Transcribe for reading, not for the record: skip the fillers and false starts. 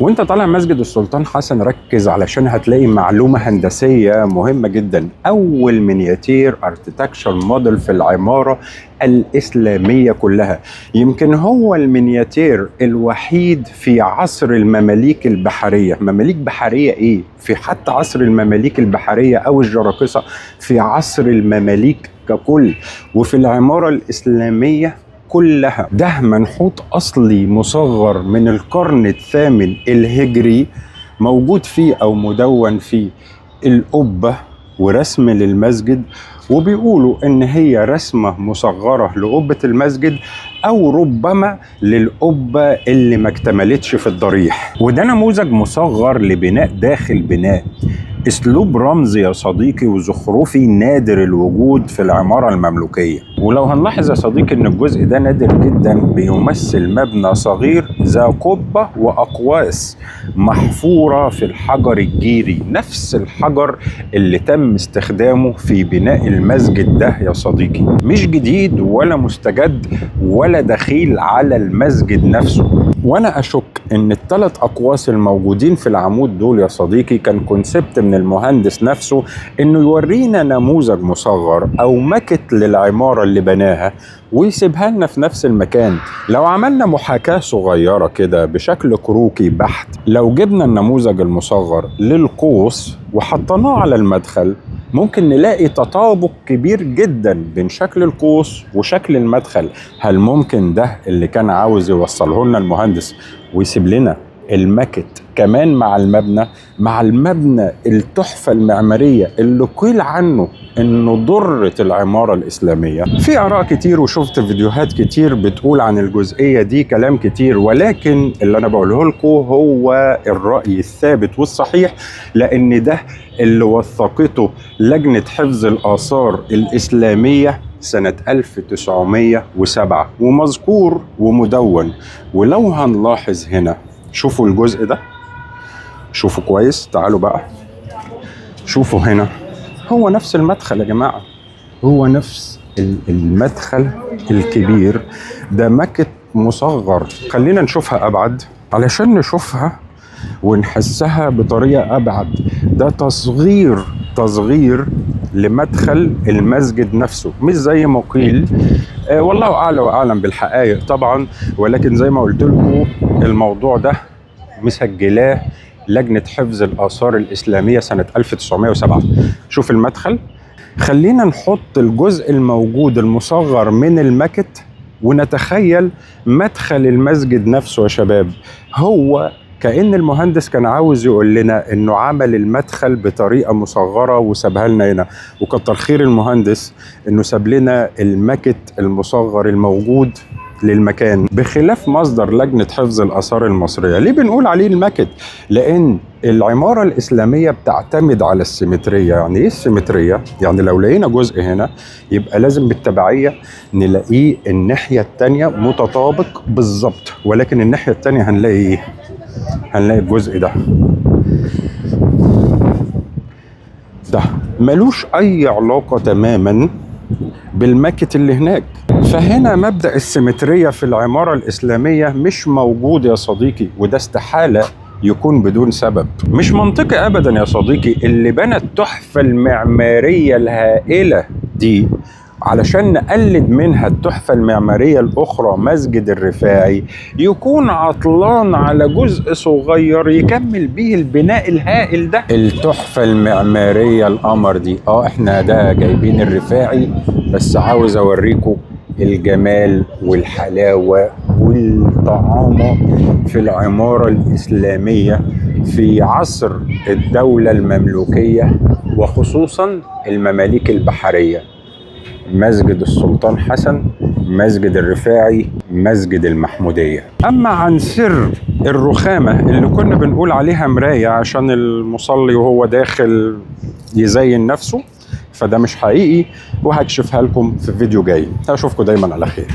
وانت طالع مسجد السلطان حسن ركز علشان هتلاقي معلومة هندسية مهمة جدا. اول مينياتير اركتكتشر موديل في العمارة الإسلامية كلها. يمكن هو المينياتير الوحيد في عصر المماليك البحرية. مماليك بحرية ايه؟ في حتى عصر المماليك البحرية او الجراقصة، في عصر المماليك ككل، وفي العمارة الإسلامية كلها. ده منحوت أصلي مصغر من القرن الثامن الهجري، موجود فيه أو مدون فيه القبة ورسم للمسجد، وبيقولوا إن هي رسمة مصغرة لقبة المسجد أو ربما للقبة اللي ما اكتملتش في الضريح. وده نموذج مصغر لبناء داخل بناء، اسلوب رمزي يا صديقي وزخرفي نادر الوجود في العمارة المملوكية. ولو هنلاحظ يا صديقي ان الجزء ده نادر جدا، بيمثل مبنى صغير ذا قبة واقواس محفورة في الحجر الجيري، نفس الحجر اللي تم استخدامه في بناء المسجد ده يا صديقي. مش جديد ولا مستجد ولا دخيل على المسجد نفسه. وانا اشك ان الثلاث اقواس الموجودين في العمود دول يا صديقي كان كونسبت من المهندس نفسه، انه يورينا نموذج مصغر او ماكت للعمارة اللي بناها ويسيبها لنا في نفس المكان. لو عملنا محاكاة صغيرة كده بشكل كروكي بحت، لو جبنا النموذج المصغر للقوس وحطيناه على المدخل، ممكن نلاقي تطابق كبير جدا بين شكل القوس وشكل المدخل. هل ممكن ده اللي كان عاوز يوصله لنا المهندس ويسيب لنا الماكت كمان مع المبنى التحفة المعمارية اللي قيل عنه انه ضرة العمارة الإسلامية؟ في آراء كتير وشفت فيديوهات كتير بتقول عن الجزئية دي كلام كتير، ولكن اللي انا بقوله لكم هو الرأي الثابت والصحيح، لان ده اللي وثقته لجنة حفظ الآثار الإسلامية سنة 1907، ومذكور ومدون. ولو هنلاحظ هنا، شوفوا الجزء ده، شوفوا كويس، تعالوا بقى شوفوا هنا، هو نفس المدخل يا جماعة، هو نفس المدخل الكبير ده ماكت مصغر. خلينا نشوفها أبعد علشان نشوفها ونحسها بطريقة أبعد. ده تصغير لمدخل المسجد نفسه، مش زي ما قيل. والله أعلى وأعلم بالحقائق طبعا، ولكن زي ما قلت لكم الموضوع ده مسجلاه لجنة حفظ الآثار الإسلامية سنة 1907. شوف المدخل. خلينا نحط الجزء الموجود المصغر من الماكت ونتخيل مدخل المسجد نفسه يا شباب. هو كأن المهندس كان عاوز يقول لنا انه عمل المدخل بطريقة مصغرة وسابها لنا هنا، وكتر خير المهندس انه ساب لنا الماكت المصغر الموجود للمكان، بخلاف مصدر لجنة حفظ الآثار المصرية. ليه بنقول عليه الماكت؟ لأن العمارة الإسلامية بتعتمد على السيمترية. يعني إيه السيمترية؟ يعني لو لقينا جزء هنا يبقى لازم بالتبعية نلاقيه الناحية التانية متطابق بالظبط، ولكن الناحية التانية هنلاقي إيه؟ هنلاقي الجزء ده ملوش أي علاقة تماما بالماكت اللي هناك. فهنا مبدأ السيمترية في العمارة الإسلامية مش موجود يا صديقي، وده استحالة يكون بدون سبب. مش منطقي أبدا يا صديقي اللي بنى التحفة المعمارية الهائلة دي علشان نقلد منها التحفة المعمارية الأخرى مسجد الرفاعي يكون عطلان على جزء صغير يكمل بيه البناء الهائل ده. التحفة المعمارية القمر دي، احنا ده جايبين الرفاعي، بس عاوز اوريكم الجمال والحلاوة والطعامة في العمارة الإسلامية في عصر الدولة المملوكية، وخصوصا المماليك البحرية. مسجد السلطان حسن، مسجد الرفاعي، مسجد المحمودية. أما عن سر الرخامة اللي كنا بنقول عليها مراية عشان المصلي وهو داخل يزين نفسه، فده مش حقيقي، وهكشفها لكم في فيديو جاي. أشوفكم دايما على خير.